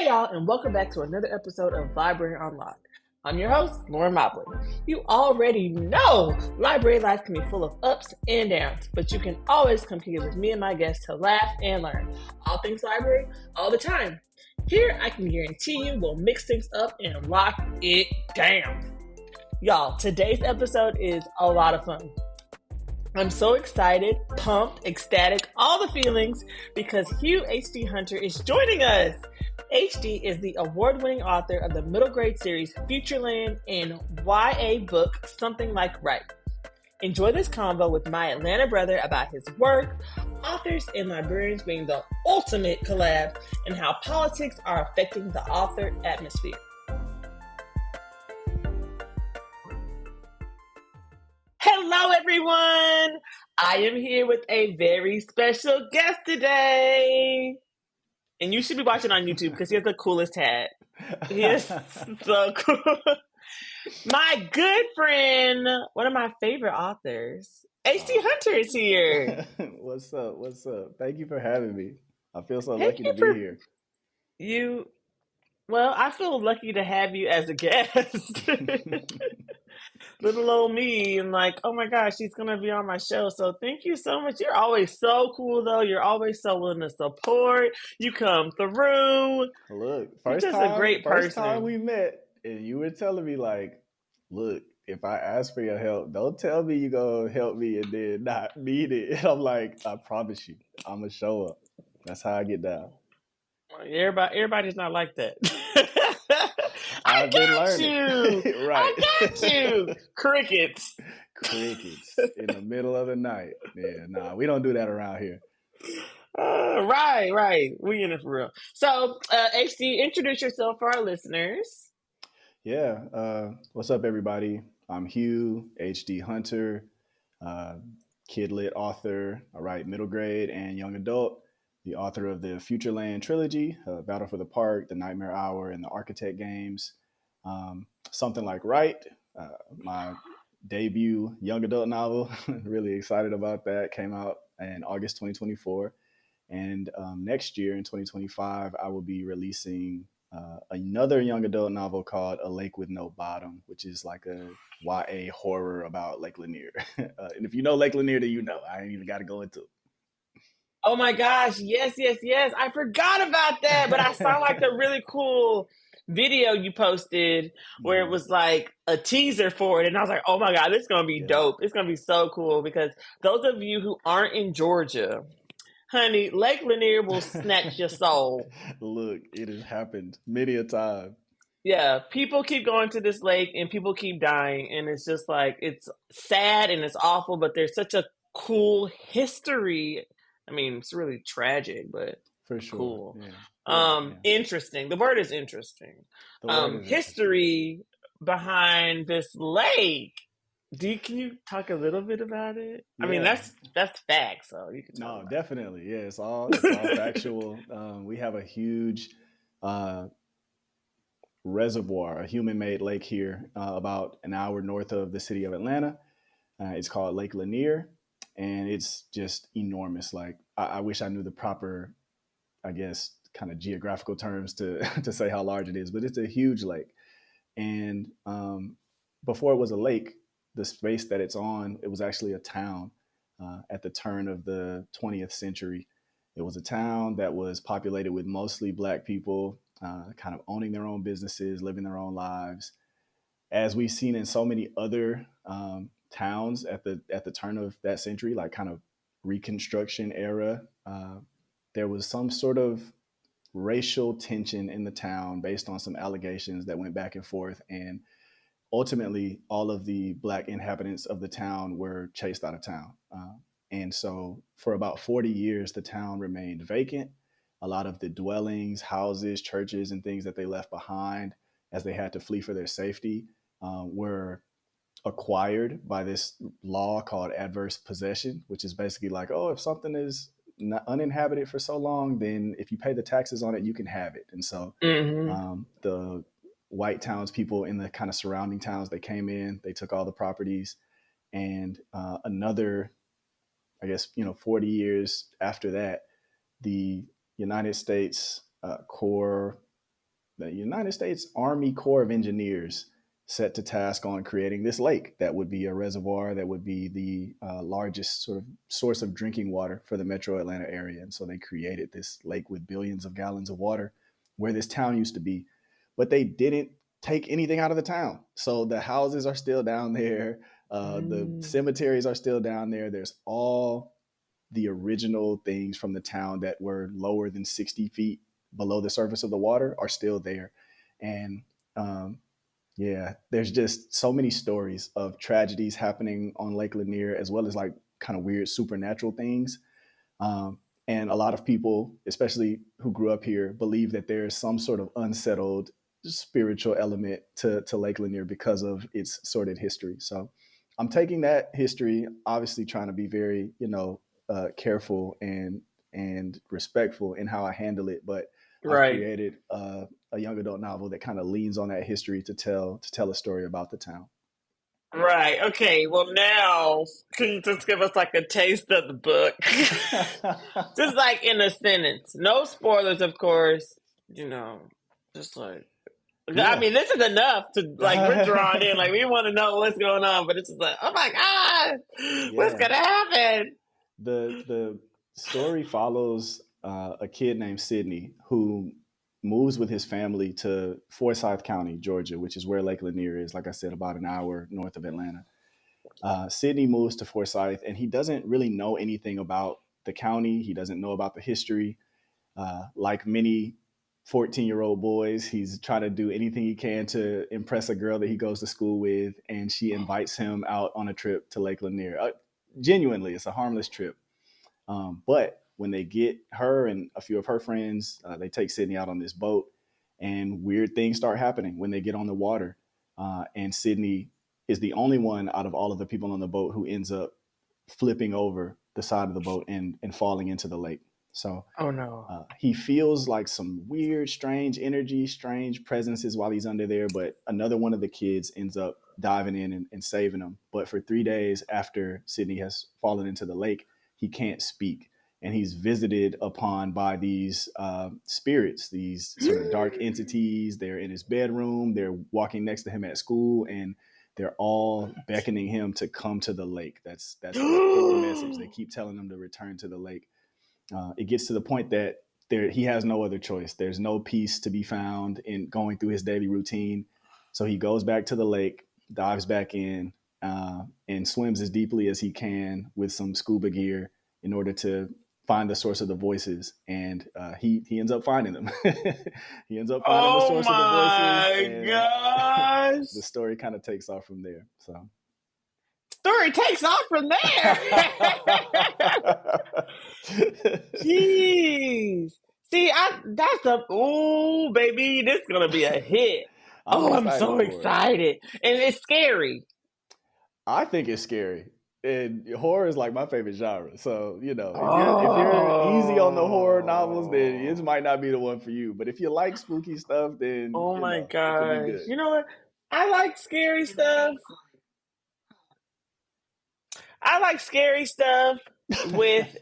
y'all, and welcome back to another episode of Library Unlocked. I'm your host, Lauren Mobley. You already know library life can be full of ups and downs, but you can always come here with me and my guests to laugh and learn. All things library, all the time. Here, I can guarantee you we'll mix things up and lock it down. Y'all, today's episode is a lot of fun. I'm so excited, pumped, ecstatic, all the feelings, because Hugh H.D. Hunter is joining us. H.D. is the award-winning author of the middle grade series Futureland and YA book Something Like Right. Enjoy this convo with my Atlanta brother about his work, authors and librarians being the ultimate collab, and how politics are affecting the author atmosphere. Hello, everyone. I am here with a very special guest today. And you should be watching on YouTube because he has the coolest hat. He is so cool. My good friend, one of my favorite authors, H.D. Hunter is here. What's up? What's up? Thank you for having me. I feel so lucky to be here. Well, I feel lucky to have you as a guest. Little old me, and like, oh my gosh, she's gonna be on my show. So thank you so much. You're always so cool, though. You're always so willing to support. You come through. Look, You're just a great person. First time we met, and you were telling me like, look, if I ask for your help, don't tell me you gonna help me and then not need it. And I'm like, I promise you, I'm gonna show up. That's how I get down. Everybody's not like that. I've been learning. Right. I got you. Crickets in the middle of the night. Yeah, nah, we don't do that around here. Right. We in it for real. So, HD, introduce yourself for our listeners. Yeah. What's up, everybody? I'm Hugh, HD Hunter, kid lit author. I write middle grade and young adult. The author of the Futureland trilogy, Battle for the Park, The Nightmare Hour, and the Architect games. Something Like Right, my debut young adult novel. Really excited about that. Came out in August 2024. And next year in 2025, I will be releasing another young adult novel called A Lake with No Bottom, which is like a YA horror about Lake Lanier. And if you know Lake Lanier, then you know. I ain't even got to go into it. Oh my gosh, yes. I forgot about that, but I saw like the really cool video you posted where it was like a teaser for it, and I was like, oh my God, this is going to be dope. It's going to be so cool, because those of you who aren't in Georgia, honey, Lake Lanier will snatch your soul. Look, it has happened many a time. Yeah, people keep going to this lake and people keep dying, and it's just like, it's sad and it's awful, but there's such a cool history. I mean, it's really tragic, but for sure. Cool. Yeah. Interesting. The word is interesting. History behind this lake. Can you talk a little bit about it? Yeah. I mean, that's facts, so you can talk about definitely. Yeah, it's all factual. We have a huge reservoir, a human-made lake here, about an hour north of the city of Atlanta. It's called Lake Lanier. And it's just enormous. Like, I wish I knew the proper, I guess, kind of geographical terms to say how large it is, but it's a huge lake. And before it was a lake, the space that it's on, it was actually a town at the turn of the 20th century. It was a town that was populated with mostly Black people, kind of owning their own businesses, living their own lives. As we've seen in so many other towns at the turn of that century, like kind of Reconstruction era, there was some sort of racial tension in the town based on some allegations that went back and forth. And ultimately, all of the Black inhabitants of the town were chased out of town. And so for about 40 years, the town remained vacant. A lot of the dwellings, houses, churches, and things that they left behind as they had to flee for their safety were acquired by this law called adverse possession, which is basically like, oh, if something is not uninhabited for so long, then if you pay the taxes on it, you can have it. And so the white townspeople in the kind of surrounding towns, they came in, they took all the properties, and another, 40 years after that, the United States Corps the United States Army Corps of Engineers set to task on creating this lake that would be a reservoir that would be the largest sort of source of drinking water for the metro Atlanta area. And so they created this lake with billions of gallons of water where this town used to be. But they didn't take anything out of the town. So the houses are still down there. The Mm. cemeteries are still down there. There's all the original things from the town that were lower than 60 feet below the surface of the water are still there. And yeah, there's just so many stories of tragedies happening on Lake Lanier, as well as like kind of weird supernatural things. Um, and a lot of people, especially who grew up here, believe that there is some sort of unsettled spiritual element to Lake Lanier because of its sordid history. So I'm taking that history, obviously trying to be very, careful and respectful in how I handle it. But I've Right. created a young adult novel that kind of leans on that history to tell a story about the town. Right. Okay. Well, now can you just give us like a taste of the book? Just like in a sentence. No spoilers, of course. You know, just like I Yeah. mean, this is enough to like we're drawn in. Like we want to know what's going on, but it's just like, oh my god, what's Yeah. gonna happen? The story follows a kid named Sydney who moves with his family to Forsyth County, Georgia, which is where Lake Lanier is. Like I said, about an hour north of Atlanta. Sydney moves to Forsyth, and he doesn't really know anything about the county. He doesn't know about the history. Like many 14-year-old boys, he's trying to do anything he can to impress a girl that he goes to school with, and she invites him out on a trip to Lake Lanier. Genuinely, it's a harmless trip. But when they get her and a few of her friends, they take Sydney out on this boat, and weird things start happening when they get on the water. And Sydney is the only one out of all of the people on the boat who ends up flipping over the side of the boat and falling into the lake. So Oh no. he feels like some weird, strange energy, strange presences while he's under there. But another one of the kids ends up diving in and saving him. But for 3 days after Sydney has fallen into the lake, he can't speak. And he's visited upon by these spirits, these sort of dark entities. They're in his bedroom. They're walking next to him at school, and they're all beckoning him to come to the lake. That's their core message. They keep telling him to return to the lake. It gets to the point that he has no other choice. There's no peace to be found in going through his daily routine. So he goes back to the lake, dives back in, and swims as deeply as he can with some scuba gear in order to find the source of the voices. And he ends up finding them. He ends up finding the Oh source of the voices, my and gosh. the story kind of takes off from there. So. Story takes off from there. Jeez. See, that's a ooh, baby, this is gonna be a hit. I'm Oh, I'm excited so for it. excited. And it's scary. I think it's scary. And horror is like my favorite genre. So, if you're easy on the horror novels, then it Oh. might not be the one for you. But if you like spooky stuff, then Oh my it could be gosh. good. You know what? I like scary stuff. I like scary stuff with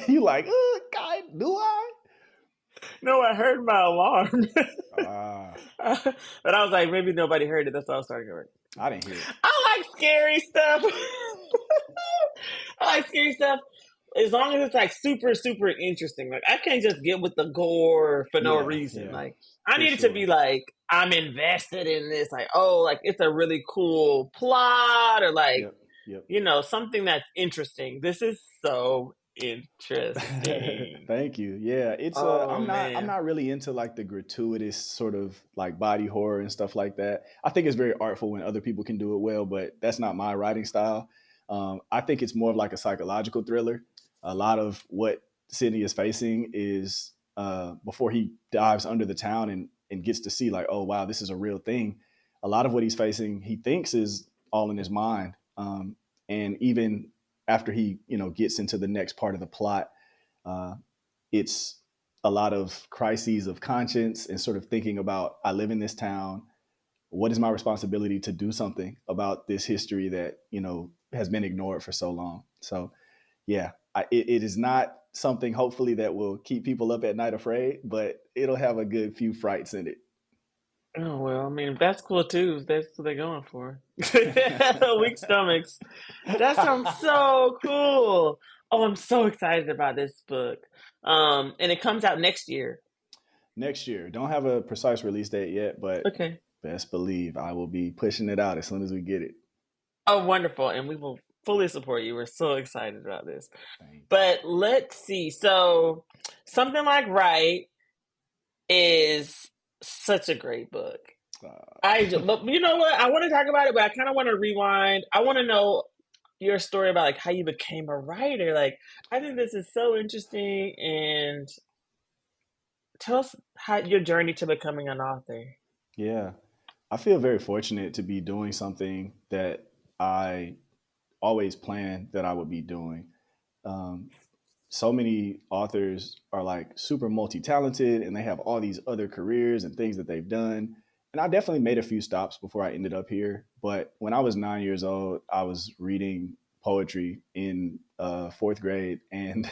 You like, God, do I? no, I heard my alarm. Ah, But I was like, maybe nobody heard it. That's why I was starting to hear it. I didn't hear it. I like scary stuff. I like scary stuff as long as it's like super, super interesting. Like I can't just get with the gore for no Yeah, reason. yeah, Like I for need it to be sure. like I'm invested in this. Like oh, like it's a really cool plot or like Yep, yep. something that's interesting. This is so interesting. Thank you. Yeah, it's Oh I'm man. not really into like the gratuitous sort of like body horror and stuff like that. I think it's very artful when other people can do it well, but that's not my writing style. I think it's more of like a psychological thriller. A lot of what Sydney is facing is before he dives under the town and gets to see like, oh wow, this is a real thing. A lot of what he's facing, he thinks is all in his mind. And even after he gets into the next part of the plot, uh, it's a lot of crises of conscience and sort of thinking about I live in this town. What is my responsibility to do something about this history that has been ignored for so long? So yeah, it is not something hopefully that will keep people up at night afraid, but it'll have a good few frights in Oh well, I mean that's cool too. That's what they're going for. Weak stomachs. That sounds it. so cool. Oh, I'm so excited about this book. And it comes out next year. Next year. Don't have a precise release date yet, but Okay. best believe I will be pushing it out as soon as we get it. Oh, wonderful. And we will fully support you. We're so excited about this. Thank you. But let's see. So, something like Right is such a great book. But you know what? I want to talk about it, but I kind of want to rewind. I want to know your story about like how you became a writer. Like, I think this is so interesting, and tell us how your journey to becoming an author. Yeah. I feel very fortunate to be doing something that I always planned that I would be doing. Um, so many authors are like super multi-talented and they have all these other careers and things that they've done. And I definitely made a few stops before I ended up here. But when I was 9 years old, I was reading poetry in fourth grade, and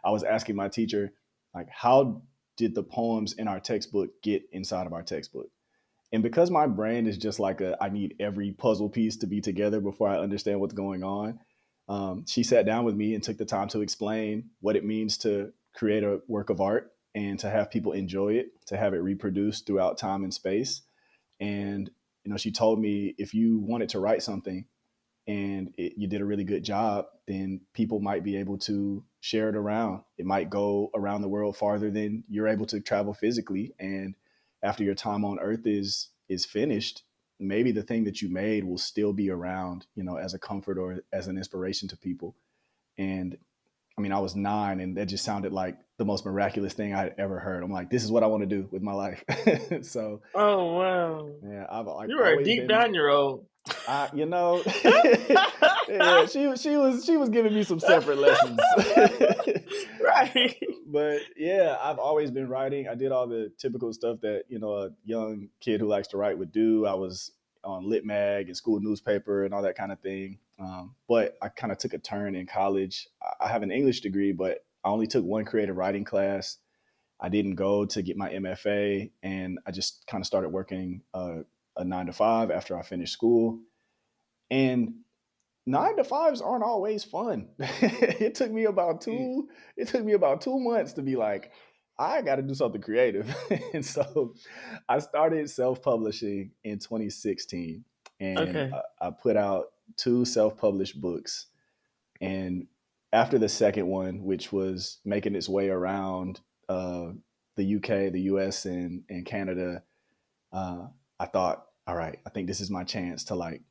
I was asking my teacher, like, how did the poems in our textbook get inside of our textbook? And because my brain is just like I need every puzzle piece to be together before I understand what's going on. She sat down with me and took the time to explain what it means to create a work of art and to have people enjoy it, to have it reproduced throughout time and space. And, she told me if you wanted to write something and you did a really good job, then people might be able to share it around. It might go around the world farther than you're able to travel physically. And after your time on Earth is finished, maybe the thing that you made will still be around, as a comfort or as an inspiration to people. And I mean, I was 9, and that just sounded like the most miraculous thing I'd ever heard. I'm like, this is what I want to do with my life. So, Oh wow, yeah, I've like you are a always deep been. 9 year old. I, yeah, she was giving me some separate lessons. Right. But yeah, I've always been writing. I did all the typical stuff that a young kid who likes to write would do. I was on Lit Mag and school newspaper and all that kind of thing. But I kind of took a turn in college. I have an English degree, but I only took one creative writing class. I didn't go to get my MFA, and I just kind of started working a 9 to 5 after I finished school. And 9 to 5s aren't always fun. It took me about 2 months to be like, I got to do something creative. And so I started self-publishing in 2016, and Okay. I put out 2 self-published books. And after the second one, which was making its way around the UK, the US, and Canada, I thought, all right, I think this is my chance to like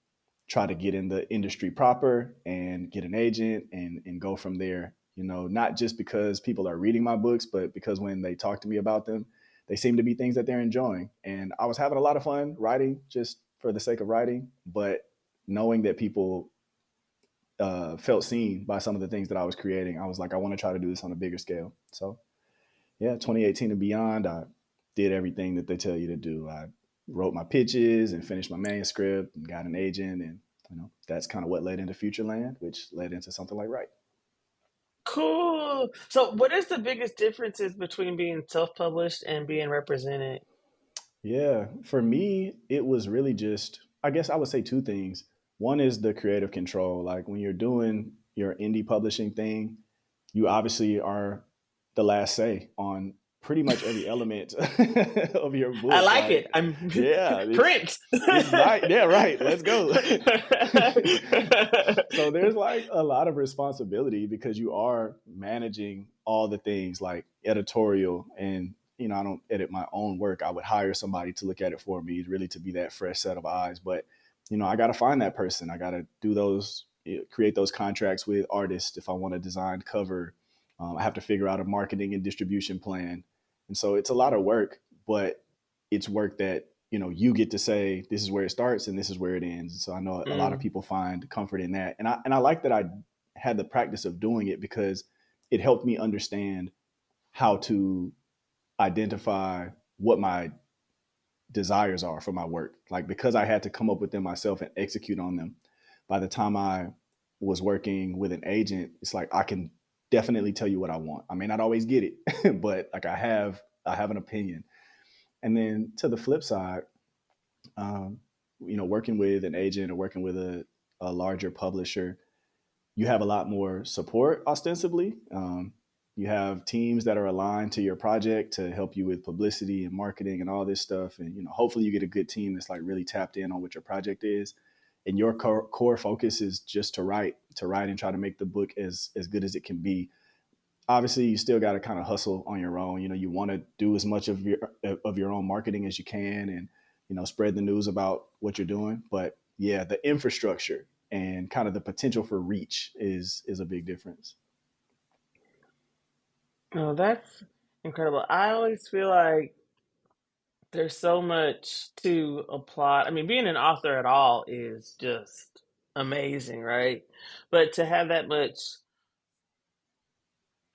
try to get in the industry proper and get an agent and go from there. Not just because people are reading my books, but because when they talk to me about them, they seem to be things that they're enjoying. And I was having a lot of fun writing just for the sake of writing, but knowing that people felt seen by some of the things that I was creating, I was like, I want to try to do this on a bigger scale. So yeah, 2018 and beyond, I did everything that they tell you to do. I wrote my pitches and finished my manuscript and got an agent. And, that's kind of what led into Futureland, which led into something like Right. Cool. So, what is the biggest differences between being self-published and being represented? Yeah, for me, it was really just, I guess I would say 2 things. One is the creative control. Like when you're doing your indie publishing thing, you obviously are the last say on pretty much every element of your I book. like it. Like, I'm yeah, print. it's right. Yeah, right. Let's go. So there's like a lot of responsibility because you are managing all the things like editorial. And I don't edit my own work. I would hire somebody to look at it for me, really to be that fresh set of eyes. But I got to find that person. I got to do those, create those contracts with artists if I want to design cover. I have to figure out a marketing and distribution plan. And so it's a lot of work, but it's work that you get to say this is where it starts and this is where it ends. And so I know a lot of Mm, people find comfort in that, and I like that I had the practice of doing it because it helped me understand how to identify what my desires are for my work. Like because I had to come up with them myself and execute on them. By the time I was working with an agent, it's like I can definitely tell you what I want. I may not always get it, but like I have an opinion. And then to the flip side, um, working with an agent or working with a larger publisher, you have a lot more support ostensibly. You have teams that are aligned to your project to help you with publicity and marketing and all this stuff. And, hopefully you get a good team that's like really tapped in on what your project is. And your core focus is just to write and try to make the book as good as it can be. Obviously you still got to kind of hustle on your own. You want to do as much of your own marketing as you can, and spread the news about what you're doing. But yeah, the infrastructure and kind of the potential for reach is a big difference. Oh, that's incredible. I always feel like there's so much to apply. I mean, being an author at all is just amazing, right? But to have that much,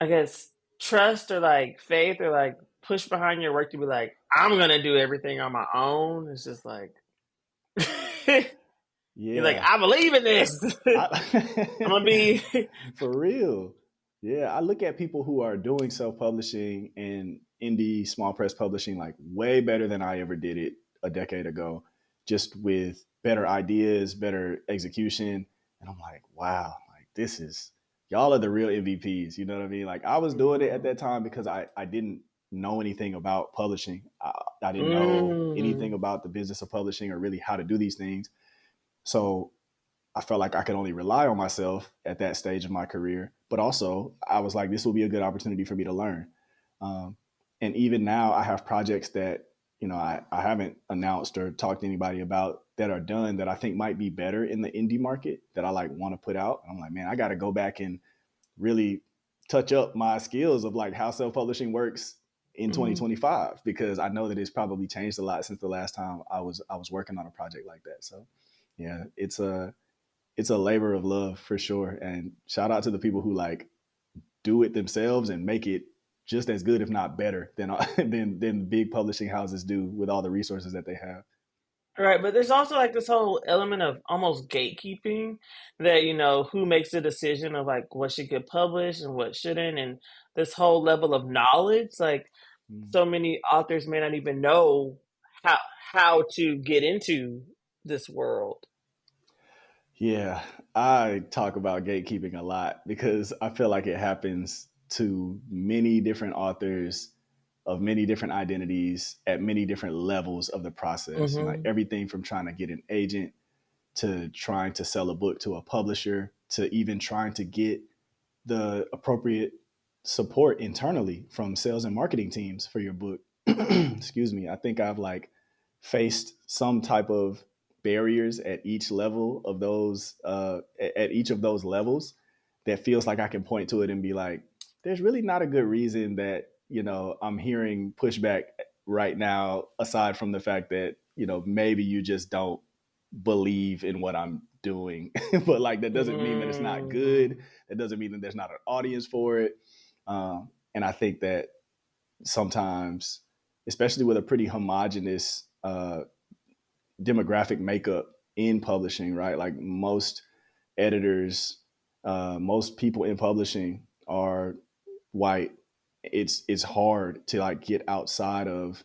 I guess, trust or like faith or like push behind your work to be like, I'm gonna do everything on my own. It's just like you're like, Yeah, I believe in this. I'm gonna I, be. for real. Yeah, I look at people who are doing self-publishing and indie small press publishing like way better than I ever did it a decade ago, just with better ideas, better execution. And I'm like, wow, like this is y'all are the real MVPs. You know what I mean? Like I was doing it at that time because I didn't know anything about publishing. I didn't know anything Mm. about the business of publishing or really how to do these things. So I felt like I could only rely on myself at that stage of my career. But also, I was like, this will be a good opportunity for me to learn. Um, and even now, I have projects that I haven't announced or talked to anybody about that are done that I think might be better in the indie market that I like want to put out. And I'm like, man, I got to go back and really touch up my skills of like how self publishing works in Mm-hmm. 2025, because I know that it's probably changed a lot since the last time I was working on a project like that. So yeah, it's a labor of love for sure. And shout out to the people who like do it themselves and make it just as good, if not better, than than big publishing houses do with all the resources that they have. Right, but there's also like this whole element of almost gatekeeping that, who makes the decision of like what should get published and what shouldn't, and this whole level of knowledge. Like Mm. so many authors may not even know how how to get into this world. Yeah, I talk about gatekeeping a lot because I feel like it happens to many different authors of many different identities at many different levels of the process. And like Mm-hmm. everything from trying to get an agent to trying to sell a book to a publisher to even trying to get the appropriate support internally from sales and marketing teams for your book. Excuse me. I think I've like faced some type of barriers at each level of those at each of those levels that feels like I can point to it and be like, there's really not a good reason that I'm hearing pushback right now, aside from the fact that maybe you just don't believe in what I'm doing. But like that doesn't mean that it's not Mm-hmm. good. That doesn't mean that there's not an audience for it. And I think that sometimes, especially with a pretty homogenous demographic makeup in publishing, right? Like most editors, most people in publishing are white. It's hard to like get outside of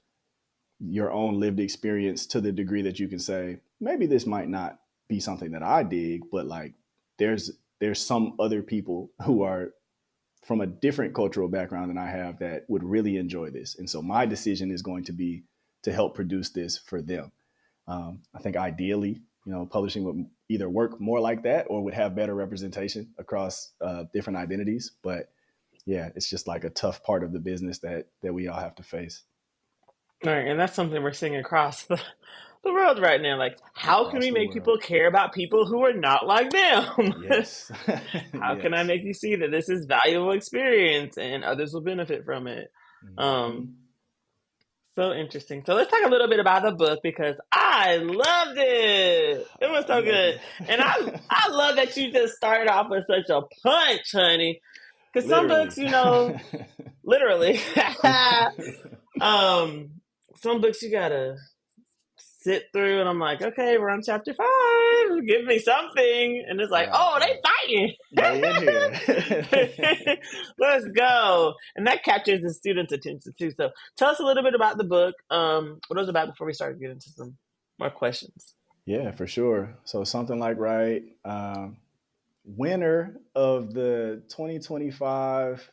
your own lived experience to the degree that you can say maybe this might not be something that I dig, but like there's there's some other people who are from a different cultural background than I have that would really enjoy this, and so my decision is going to be to help produce this for them. I think ideally, publishing would either work more like that or would have better representation across different identities. But yeah, it's just like a tough part of the business that we all have to face Right, and that's something we're seeing across the world right now. Like, how can across we the make world. people care about people who are not like them? Yes. How can I Yes. make you see that this is valuable experience and others will benefit from it? Um, Hmm. so interesting. So let's talk a little bit about the book because I loved it. It was You so know, good, and I love that you just started off with such a punch, honey. Because some books, literally. literally, um, some books you gotta sit through, and I'm like, okay, we're on chapter 5. Give me something, and it's like, Right, oh, right. they They in here. fighting. Let's go, and that captures the students' attention too. So, tell us a little bit about the book. What it was about before we start getting into some more questions. Yeah, for sure. So something like right, winner of the 2025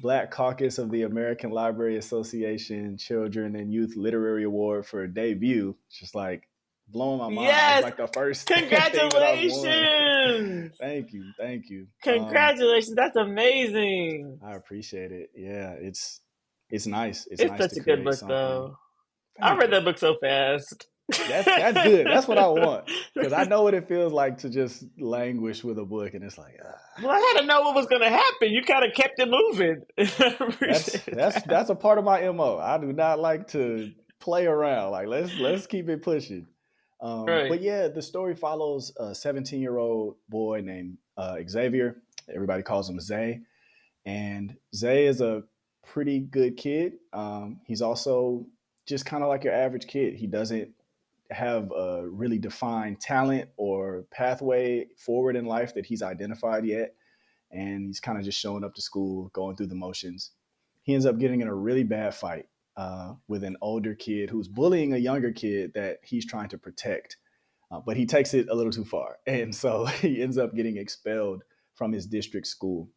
Black Caucus of the American Library Association Children and Youth Literary Award for debut. It's just like blowing my mind. It's Yes, like the first thing that I've won. congratulations, Thank you, thank you. congratulations. That's amazing. I appreciate it. Yeah, it's nice. It's It's nice to such a good create book, something. though. I Thank read you. that book so fast. That's good. That's what I want because I know what it feels like to just languish with a book, and it's like Well, I had to know what was going to happen. You kind of kept it moving. I that's appreciate that's that. that's a part of my mo. I do not like to play around. Like let's keep it pushing. But Right. yeah, the story follows a 17-year-old boy named Xavier. Everybody calls him Zay, and Zay is a pretty good kid. He's also just kind of like your average kid. He doesn't have a really defined talent or pathway forward in life that he's identified yet. And he's kind of just showing up to school, going through the motions. He ends up getting in a really bad fight with an older kid who's bullying a younger kid that he's trying to protect. But he takes it a little too far. And so he ends up getting expelled from his district school.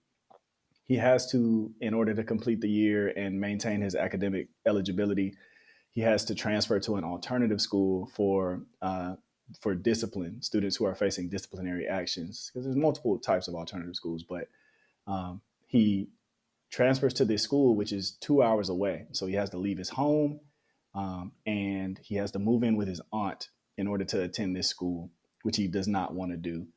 He has to, in order to complete the year and maintain his academic eligibility, he has to transfer to an alternative school for discipline students who are facing disciplinary actions because there's multiple types of alternative schools. But he transfers to this school, which is 2 hours away, so he has to leave his home and he has to move in with his aunt in order to attend this school, which he does not want to do.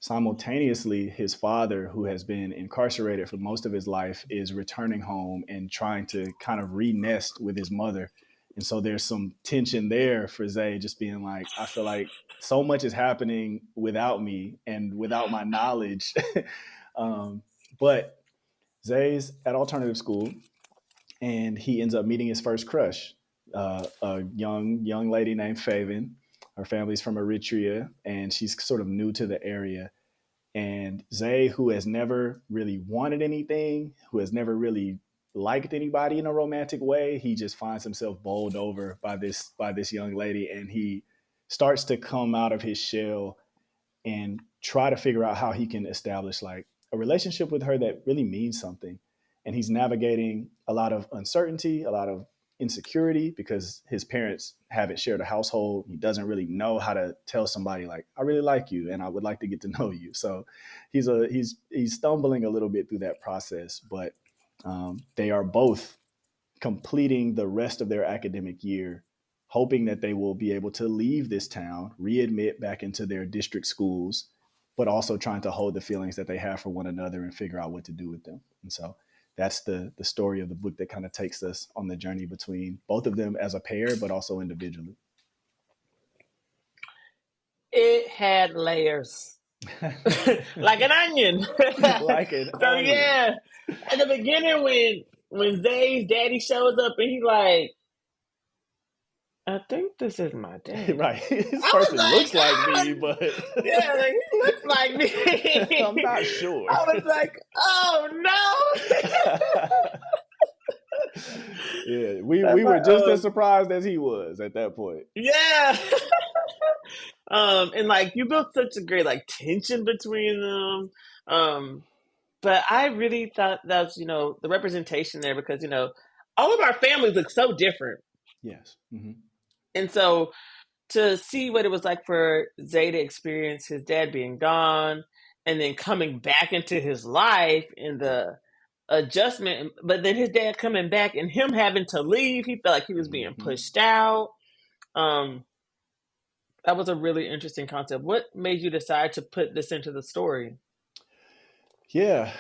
Simultaneously, his father, who has been incarcerated for most of his life, is returning home and trying to kind of re-nest with his mother. And so there's some tension there for Zay, just being like, I feel like so much is happening without me and without my knowledge. But Zay's at alternative school, and he ends up meeting his first crush, a young lady named Faven. Her family's from Eritrea, and she's sort of new to the area. And Zay, who has never really wanted anything, who has never really liked anybody in a romantic way, he just finds himself bowled over by this young lady, and he starts to come out of his shell and try to figure out how he can establish like a relationship with her that really means something. And he's navigating a lot of uncertainty, a lot of insecurity because his parents haven't shared a household. He doesn't really know how to tell somebody like, I really like you and I would like to get to know you. So he's stumbling a little bit through that process, but they are both completing the rest of their academic year, hoping that they will be able to leave this town, readmit back into their district schools, but also trying to hold the feelings that they have for one another and figure out what to do with them. And so that's the story of the book that kind of takes us on the journey between both of them as a pair, but also individually. It had layers. Like an onion. Like an So onion. yeah, at the beginning when Zay's daddy shows up and he's like, I think this is my daddy. Right. This I was person like, looks like oh, me, but yeah, like he looks like I'm me. not sure. I was like, oh no. Yeah, we I'm were like, just as surprised as he was at that point. yeah. And like you built such a great like tension between them. But I really thought that was, the representation there because, all of our families look so different. Yes. Mm-hmm. And so to see what it was like for Zay to experience his dad being gone and then coming back into his life and Right. the adjustment, but then his dad coming back and him having to leave, he felt like he was being Mm-hmm. pushed out. Um, that was a really interesting concept. What made you decide to put this into the story? Yeah.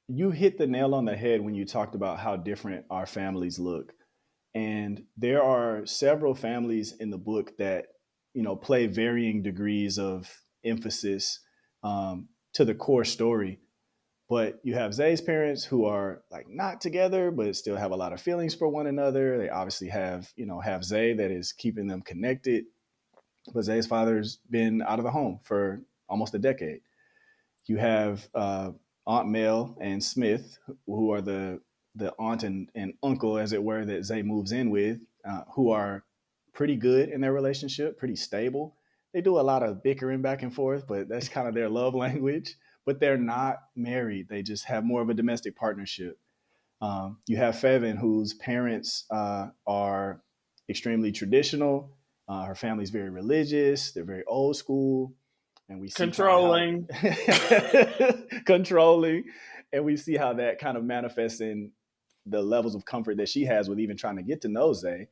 You hit the nail on the head when you talked about how different our families look. And there are several families in the book that, play varying degrees of emphasis to the core story. But you have Zay's parents who are like not together, but still have a lot of feelings for one another. They obviously have Zay that is keeping them connected. But Zay's father's been out of the home for almost a decade. You have Aunt Mel and Smith, who are the aunt and uncle, as it were, that Zay moves in with, who are pretty good in their relationship, pretty stable. They do a lot of bickering back and forth, but that's kind of their love language. But they're not married. They just have more of a domestic partnership. You have Fevin, whose parents are extremely traditional. Her family's very religious. They're very old school, and we see kind of how Controlling. controlling, and we see how that kind of manifests in the levels of comfort that she has with even trying to get to know Zay.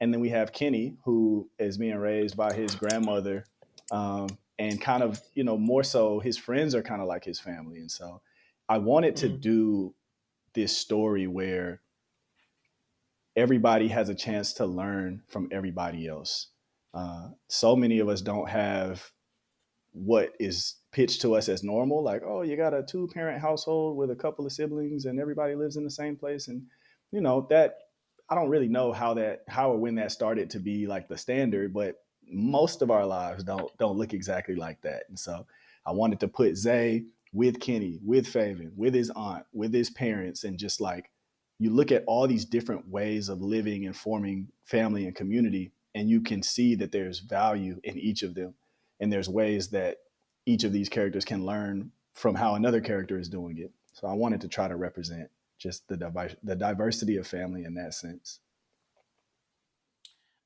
And then we have Kenny, who is being raised by his grandmother, and kind of, more so his friends are kind of like his family. And so I wanted to do this story where everybody has a chance to learn from everybody else. So many of us don't have what is pitched to us as normal, like, oh, you got a 2-parent household with a couple of siblings and everybody lives in the same place. And that I don't really know how or when that started to be like the standard, but most of our lives don't look exactly like that. And so I wanted to put Zay with Kenny, with Faven, with his aunt, with his parents, and just like, you look at all these different ways of living and forming family and community, and you can see that there's value in each of them. And there's ways that each of these characters can learn from how another character is doing it. So I wanted to try to represent just the diversity of family in that sense.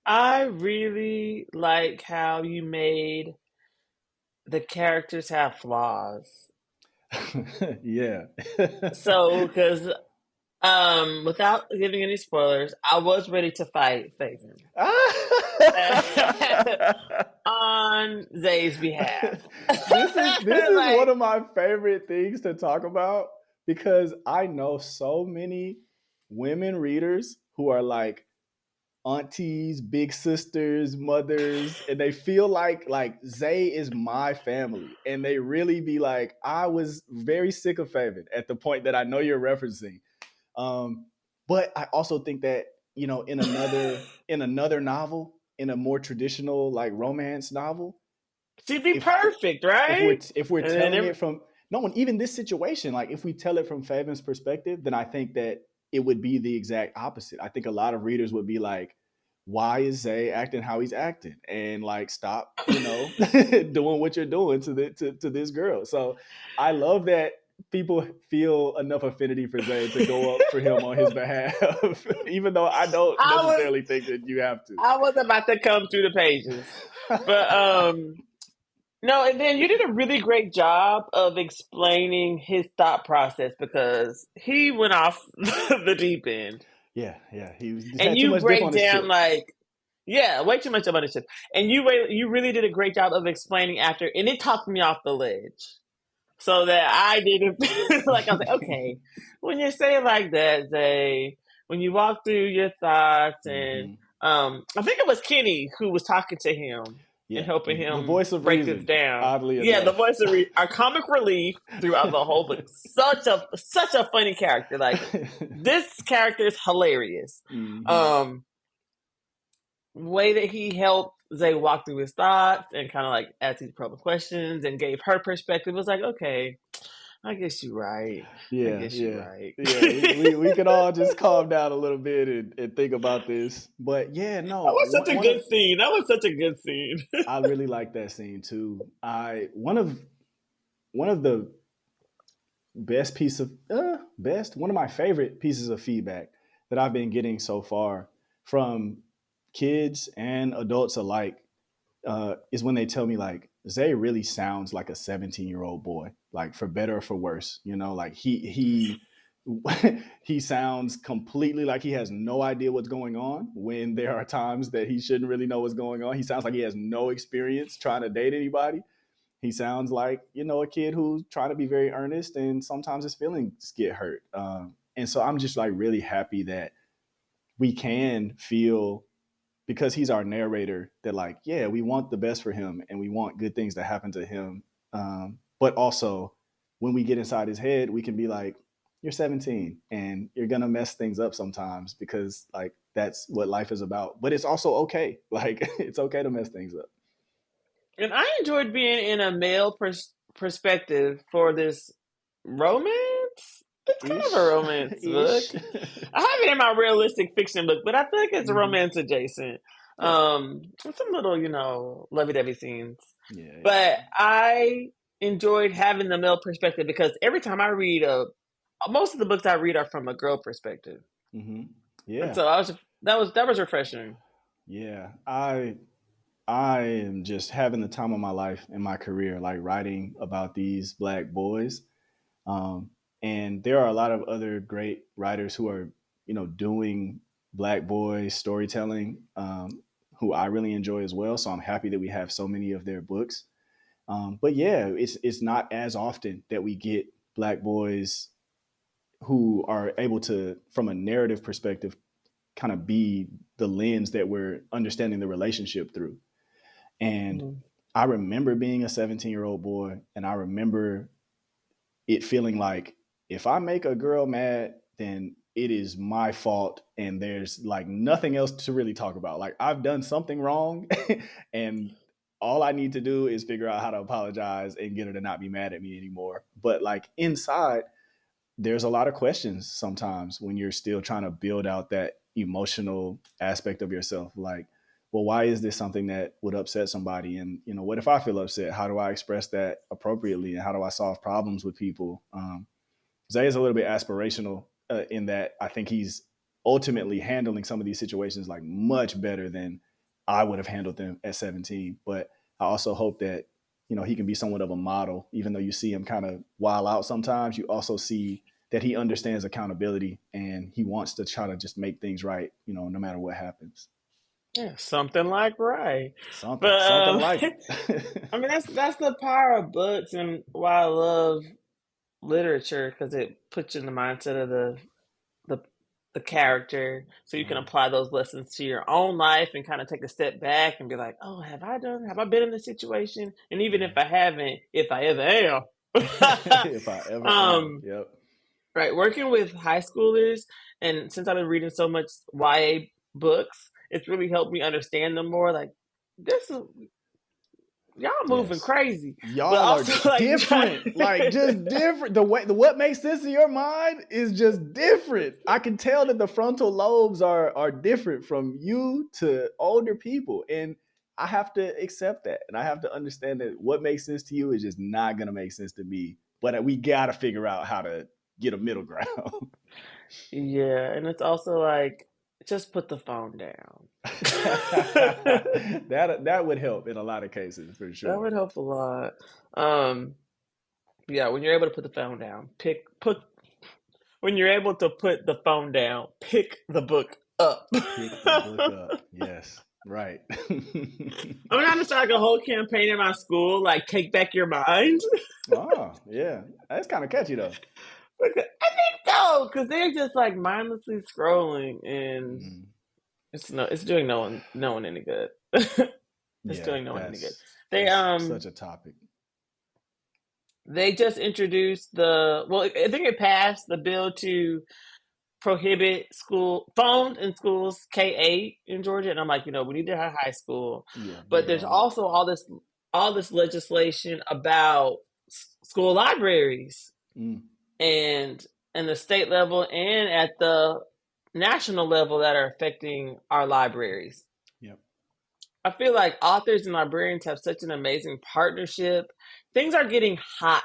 I really like how you made the characters have flaws. Yeah. So, because without giving any spoilers, I was ready to fight Faison on Zay's behalf. This is one Like, of my favorite things to talk about, because I know so many women readers who are like aunties, big sisters, mothers, and they feel like Zay is my family, and they really be like, I was very sick of Faven at the point that I know you're referencing. Um, but I also think that, in another novel, in a more traditional like romance novel, she'd be if perfect, if we're right? if we're And then telling it from no, and even this situation, like if we tell it from Faven's perspective, then I think that it would be the exact opposite. I think a lot of readers would be like, why is Zay acting how he's acting? And like, stop, doing what you're doing to this girl. So I love that people feel enough affinity for Zay to go up for him on his behalf, even though I don't I was necessarily think that you have to. I was about to come through the pages, but no, and then you did a really great job of explaining his thought process because he went off the deep end. Yeah, he just And had too you much dip break on his down chip. like, yeah, way too much about it. And you really did a great job of explaining after, and it talked me off the ledge. So that I didn't like, I was like, okay, when you say it like that, Zay, when you walk through your thoughts, and Hmm. I think it was Kenny who was talking to him and Yeah, helping the him voice of break this reason, down. oddly Yeah, the enough. voice of our comic relief throughout the whole book. Such a funny character. Like, this character is hilarious. Hmm. Um, way that he helped Zay walk through his thoughts and kind of like ask these probing questions and gave her perspective, was like, okay, I guess you're right. I Yeah, guess you're yeah, right. yeah. We could all just calm down a little bit and think about this. But yeah, That no, was such a one good of scene. That was such a good scene. I really like that scene too. I one of the best one of my favorite pieces of feedback that I've been getting so far from kids and adults alike, is when they tell me like, Zay really sounds like a 17-year-old boy, like for better or for worse. Like he he sounds completely like he has no idea what's going on when there are times that he shouldn't really know what's going on. He sounds like he has no experience trying to date anybody. He sounds like, a kid who's trying to be very earnest, and sometimes his feelings get hurt. And so I'm just like really happy that we can feel, because he's our narrator, that like, we want the best for him and we want good things to happen to him. But also, when we get inside his head, we can be like, you're 17 and you're gonna mess things up sometimes because like that's what life is about. But it's also okay. Like it's okay to mess things up. And I enjoyed being in a male perspective for this romance. It's kind of a Ish. romance book. Ish. I have it in my realistic fiction book, but I feel like it's Hmm. romance adjacent. Yeah. With some little, lovey-dovey scenes. Yeah. Yeah. But I enjoyed having the male perspective because every time I read most of the books I read are from a girl perspective, Hmm. and Yeah. so that was refreshing. Yeah. I am just having the time of my life in my career, like writing about these black boys. Um, and there are a lot of other great writers who are, doing black boy storytelling, who I really enjoy as well. So I'm happy that we have so many of their books. But yeah, it's not as often that we get black boys who are able to, from a narrative perspective, kind of be the lens that we're understanding the relationship through. And Mhm. I remember being a 17-year-old boy, and I remember it feeling like if I make a girl mad, then it is my fault. And there's like nothing else to really talk about. Like I've done something wrong and all I need to do is figure out how to apologize and get her to not be mad at me anymore. But like inside, there's a lot of questions sometimes when you're still trying to build out that emotional aspect of yourself. Like, well, why is this something that would upset somebody? And, what if I feel upset? How do I express that appropriately? And how do I solve problems with people? Zay is a little bit aspirational in that I think he's ultimately handling some of these situations like much better than I would have handled them at 17. But I also hope that, he can be somewhat of a model, even though you see him kind of wild out sometimes, you also see that he understands accountability and he wants to try to just make things right, no matter what happens. Yeah, something like right. Something, But something like it. I mean that's the power of books and why I love literature because it puts you in the mindset of the the character so you can Uh-huh. apply those lessons to your own life and kind of take a step back and be like, "Oh, have I been in this situation?" And even if Mhm. I haven't, if I ever am. If I ever am. um Yep. right, working with high schoolers and since I've been reading so much YA books, it's really helped me understand them more like this is y'all moving Yes. crazy, but Y'all are also like different, like just different. The what makes sense in your mind is just different. I can tell that the frontal lobes are different from you to older people, and I have to accept that, and I have to understand that what makes sense to you is just not gonna make sense to me. But we gotta figure out how to get a middle ground. yeah, and it's also like just put the phone down. That would help in a lot of cases for That sure. would help a lot. Um, yeah, when you're able to put the phone down, when you're able to put the phone down, pick the book up. Pick the book up. Yes, right. I'm gonna start like a whole campaign in my school, like take back your mind. Oh, yeah. That's kind of catchy though. I think so, because they're just like mindlessly scrolling, and Mm. it's doing no one any good. It's Yeah, doing no one any good. They that's um such a topic. they just introduced I think it passed the bill to prohibit school phones in schools K-8 in Georgia, and I'm like, we need to have high school, Yeah, but big there's on it. also all this legislation about school libraries Mm. and the state level and at the national level that are affecting our libraries. Yep. I feel like authors and librarians have such an amazing partnership. Things are getting hot.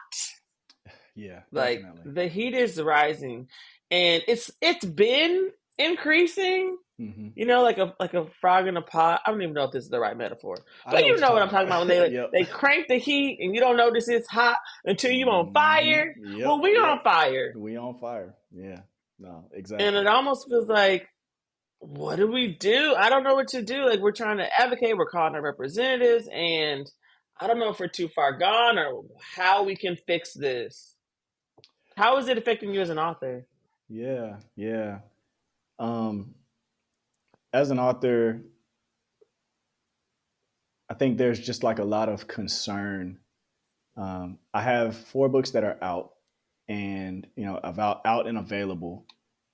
Yeah, Like definitely. the heat is rising and it's been increasing, Hmm. like a frog in a pot. I don't even know if this is the right metaphor. I But know what you you're know what talking I'm talking about when about. they Yep. they crank the heat and you don't notice it's hot until you on Hmm. fire. Well, Yep. we Yep. on fire. We on fire. Yeah. No, And it exactly. almost feels like, what do we do? I don't know what to do. Like we're trying to advocate, we're calling our representatives, and I don't know if we're too far gone or how we can fix this. How is it affecting you as an author? Yeah. Yeah. Um, as an author, I think there's just like a lot of concern I have 4 books that are out, and about out and available.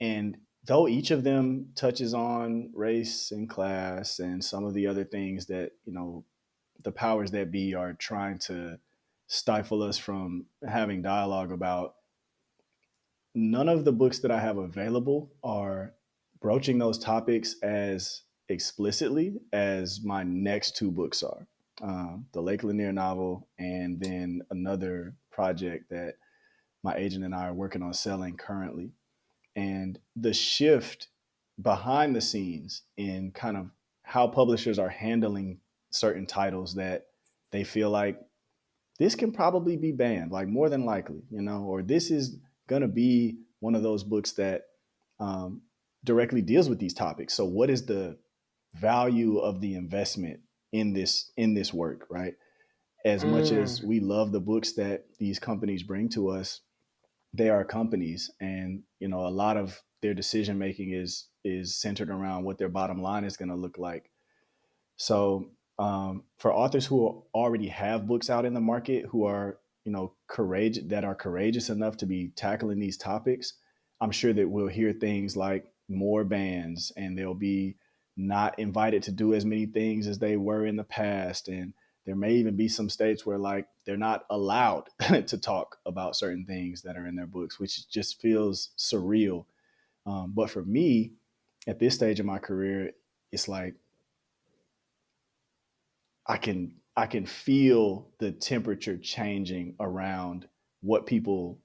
And though each of them touches on race and class and some of the other things that the powers that be are trying to stifle us from having dialogue about, none of the books that I have available are broaching those topics as explicitly as my next 2 books are. The Lake Lanier novel, and then another project that my agent and I are working on selling currently. And the shift behind the scenes in kind of how publishers are handling certain titles that they feel like this can probably be banned, like more than likely, or this is going to be one of those books that um, directly deals with these topics. So, what is the value of the investment in this work, right? As much as Mm. we love the books that these companies bring to us, they are companies, and a lot of their decision making is centered around what their bottom line is going to look like. So for authors who already have books out in the market, who are courageous enough to be tackling these topics, I'm sure that we'll hear things like more bans, and they'll be not invited to do as many things as they were in the past, and there may even be some states where like they're not allowed to talk about certain things that are in their books, which just feels surreal. But for me, at this stage of my career, it's like I can feel the temperature changing around what people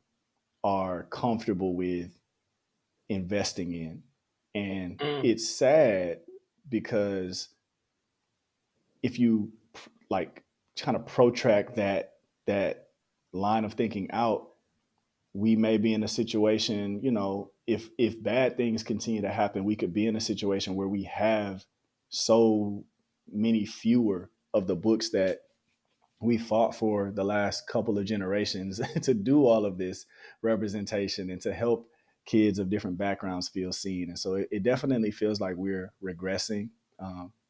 are comfortable with investing in. And Mm. it's sad because if you like kind of protract that line of thinking out, we may be in a situation, if bad things continue to happen, we could be in a situation where we have so many fewer of the books that we fought for the last couple of generations to do all of this representation and to help kids of different backgrounds feel seen. And so it definitely feels like we're regressing.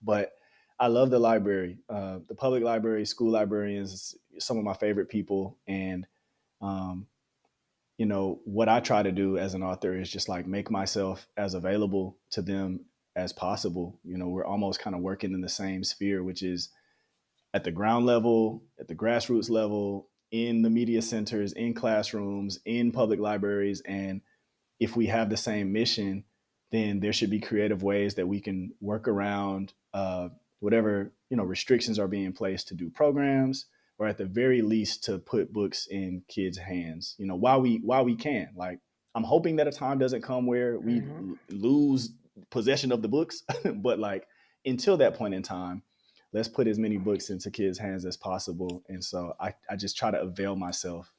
But I love the library, the public library, school librarians, some of my favorite people. And, um, what I try to do as an author is just like make myself as available to them as possible. We're almost kind of working in the same sphere, which is at the ground level, at the grassroots level, in the media centers, in classrooms, in public libraries. And if we have the same mission, then there should be creative ways that we can work around whatever restrictions are being placed to do programs, or at the very least to put books in kids' hands. While we can. Like, I'm hoping that a time doesn't come where we Hmm. lose possession of the books, but like until that point in time, let's put as many books into kids' hands as possible. And so I just try to avail myself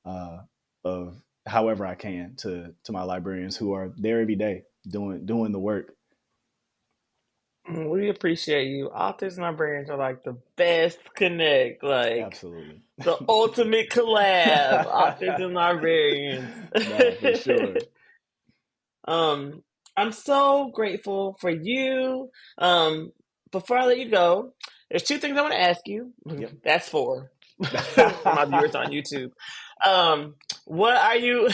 of however I can to my librarians who are there every day doing the work. We appreciate you. Authors and librarians are like the best connect, like Absolutely. the ultimate collab. Authors and librarians. No, for sure. um, I'm so grateful for you. Before I let you go, there's 2 things I want to ask you. Yep. That's 4 for my viewers on YouTube. Um, what are you?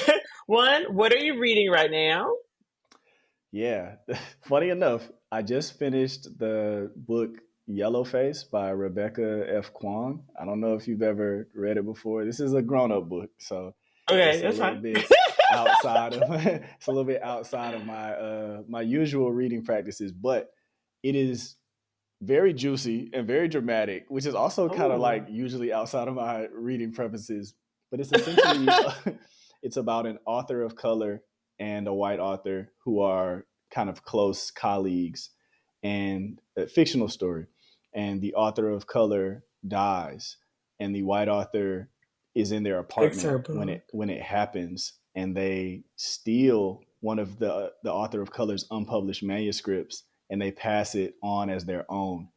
One, what are you reading right now? Yeah. Funny enough, I just finished the book Yellowface by Rebecca F. Kwong. I don't know if you've ever read it before. This is a grown-up book, so Okay, it's a that's little fine. bit outside of it's a little bit outside of my usual reading practices, but it is very juicy and very dramatic, which is also kind of like Oh. usually outside of my reading preferences. But it's essentially it's about an author of color and a white author who are kind of close colleagues, and a fictional story. And the author of color dies, and the white author is in their Fix apartment her when book. it happens, and they steal one of the author of color's unpublished manuscripts, and they pass it on as their own.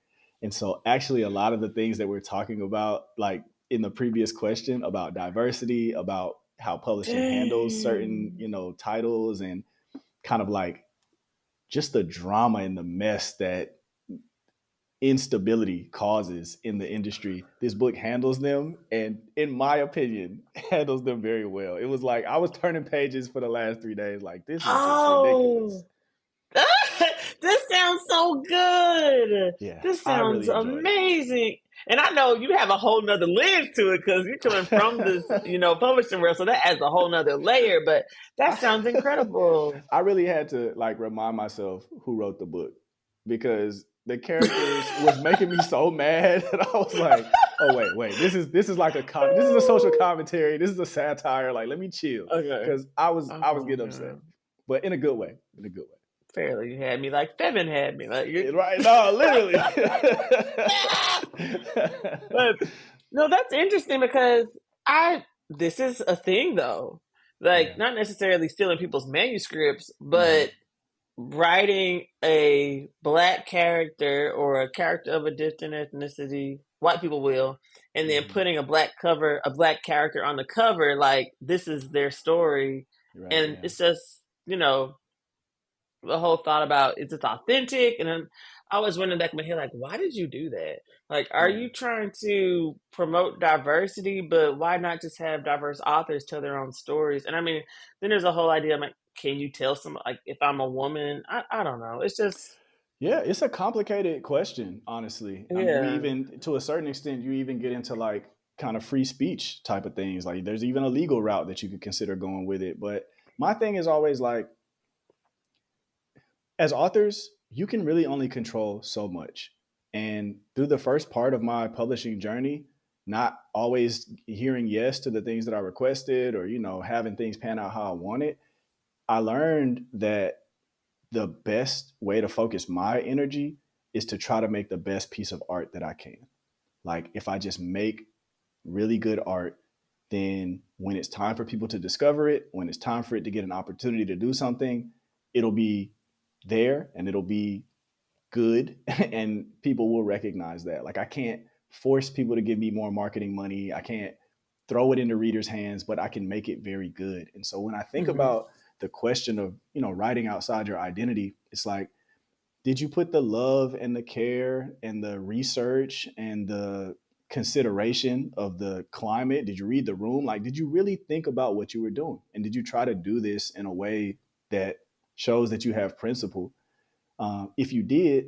And so actually a lot of the things that we're talking about, like in the previous question about diversity, about how publishing handles certain, Dang. titles, and kind of like just the drama and the mess that instability causes in the industry, this book handles them, and in my opinion, handles them very well. It was like I was turning pages for the last 3 days, like this is just ridiculous. Oh, this sounds so good. Yeah, This I sounds really enjoyed it. amazing. And I know you have a whole nother lens to it because you're coming from this, publishing world. So that adds a whole nother layer, but that sounds incredible. I really had to like remind myself who wrote the book because the characters was making me so mad that I was like, "Oh wait, this is like this is a social commentary. This is a satire. Like, let me chill," Okay. because I was Oh, getting upset, man. but in a good way. In a good way. Fairly, you had me like Fevin had me. Like, Right? No, literally. but no, that's interesting because this is a thing though. Like, Yeah. not necessarily stealing people's manuscripts, Mm-hmm. but writing a black character or a character of a different ethnicity, white people will, and then Mm-hmm. putting a black character on the cover, like this is their story, Right. and Yeah. it's just the whole thought about is this authentic, and then I was wondering back in my head, like, why did you do that? Like, are Yeah. you trying to promote diversity, but why not just have diverse authors tell their own stories? And I mean, then there's a whole idea of like, can you tell some like if I'm a woman? I don't know. It's just Yeah, it's a complicated question, honestly. I mean, we yeah. even, to a certain extent, you even get into like kind of free speech type of things. Like, there's even a legal route that you could consider going with it. But my thing is always like, as authors, you can really only control so much. And through the first part of my publishing journey, not always hearing yes to the things that I requested or, having things pan out how I wanted, I learned that the best way to focus my energy is to try to make the best piece of art that I can. Like, if I just make really good art, then when it's time for people to discover it, when it's time for it to get an opportunity to do something, it'll be there and it'll be good and people will recognize that. Like, I can't force people to give me more marketing money. I can't throw it into readers' hands, but I can make it very good. And so when I think Hmm. about the question of, writing outside your identity, it's like, did you put the love and the care and the research and the consideration of the climate? Did you read the room? Like, did you really think about what you were doing? And did you try to do this in a way that shows that you have principle? If you did,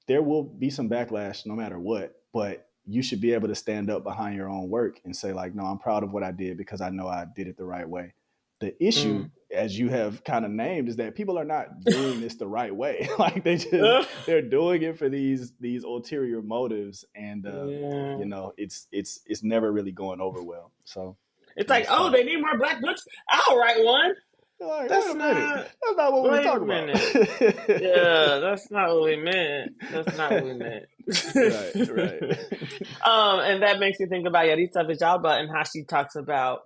there will be some backlash no matter what, but you should be able to stand up behind your own work and say, like, no, I'm proud of what I did because I know I did it the right way. The issue, Mm. as you have kind of named, is that people are not doing this the right way. Like, they're doing it for these ulterior motives, and Yeah. it's never really going over well. So It's yeah, like, it's oh, tough. they need more black books. I'll write one. Like, wait That's a minute, not. that's not what we was Wait a talking about. minute. Yeah, that's not what we meant. That's not what we meant. Right, right. And that makes me think about Yaritza Vijaba and how she talks about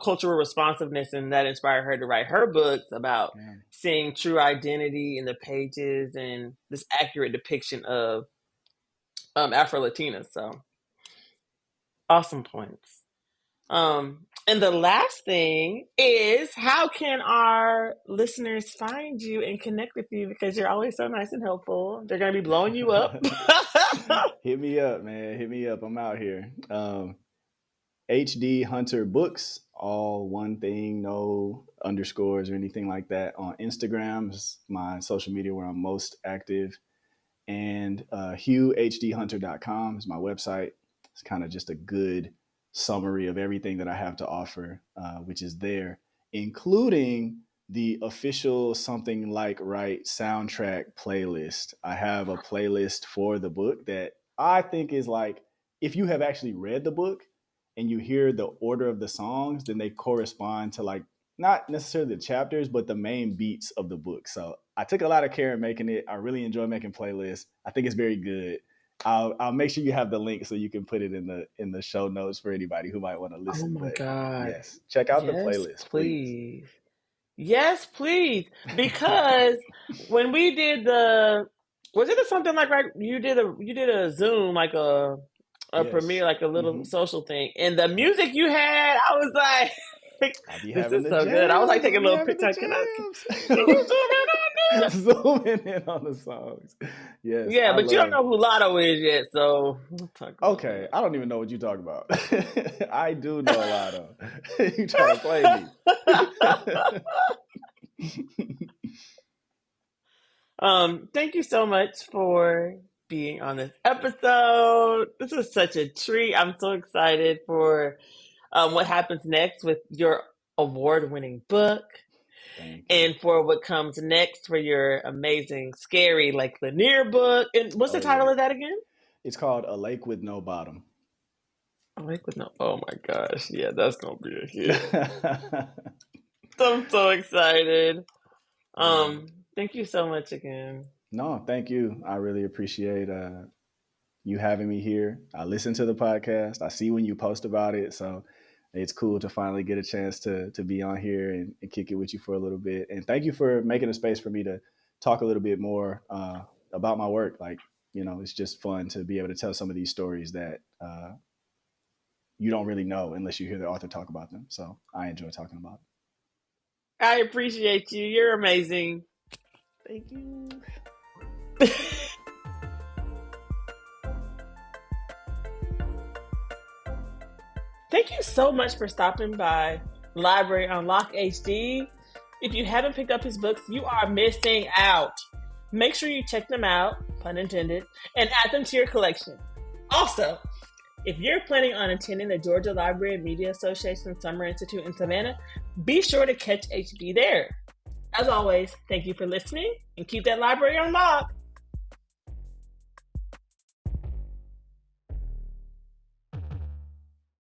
cultural responsiveness, and that inspired her to write her books about Yeah. seeing true identity in the pages and this accurate depiction of Afro Latinas. So awesome points. And the last thing is, how can our listeners find you and connect with you? Because you're always so nice and helpful. They're going to be blowing you up. Hit me up, man. Hit me up. I'm out here. HD Hunter Books, all one thing, no underscores or anything like that. On Instagram is my social media where I'm most active. And HughHDHunter.com is my website. It's kind of just a good summary of everything that I have to offer, which is there, including the official Something Like Right soundtrack playlist. I have a playlist for the book that I think is like, if you have actually read the book and you hear the order of the songs, then they correspond to like not necessarily the chapters, but the main beats of the book. So I took a lot of care in making it. I really enjoy making playlists. I think it's very good. I'll make sure you have the link so you can put it in the show notes for anybody who might want to Oh listen. my But God. yes, check out the Yes, playlist, please. please. Yes, please. Because when we did was it something like right? You did a Zoom, like a Yes. premiere, like a little Hmm. social thing, and the music you had, I was like, I be this having is the so good. I was like jams. I taking a be little having the picture. Can you jams. zoom in on Zooming in on the songs. Yes, Yeah, I but you don't love. know who Lotto is yet, so we'll talk about Okay, I don't even know what you talk about. I do know a lot of. You trying to play me? that. Thank you so much for being on this episode. This is such a treat. I'm so excited for what happens next with your award-winning book Thank you. and for what comes next for your amazing, scary, like Lanier book. And what's the Oh title yeah, of that again? it's called A Lake with No Bottom. I like with no. Oh my gosh, yeah, that's gonna be a hit. I'm so excited. Yeah. Thank you so much again. No, thank you. I really appreciate you having me here. I listen to the podcast. I see when you post about it, so it's cool to finally get a chance to be on here and kick it with you for a little bit. And thank you for making a space for me to talk a little bit more about my work. Like, it's just fun to be able to tell some of these stories that you don't really know unless you hear the author talk about them. So I enjoy talking about it. I appreciate you. You're amazing. Thank you. Thank you so much for stopping by Library Unlock HD. If you haven't picked up his books, you are missing out. Make sure you check them out, pun intended, and add them to your collection. Also, if you're planning on attending the Georgia Library and Media Association Summer Institute in Savannah, be sure to catch HB there. As always, thank you for listening and keep that library unlocked.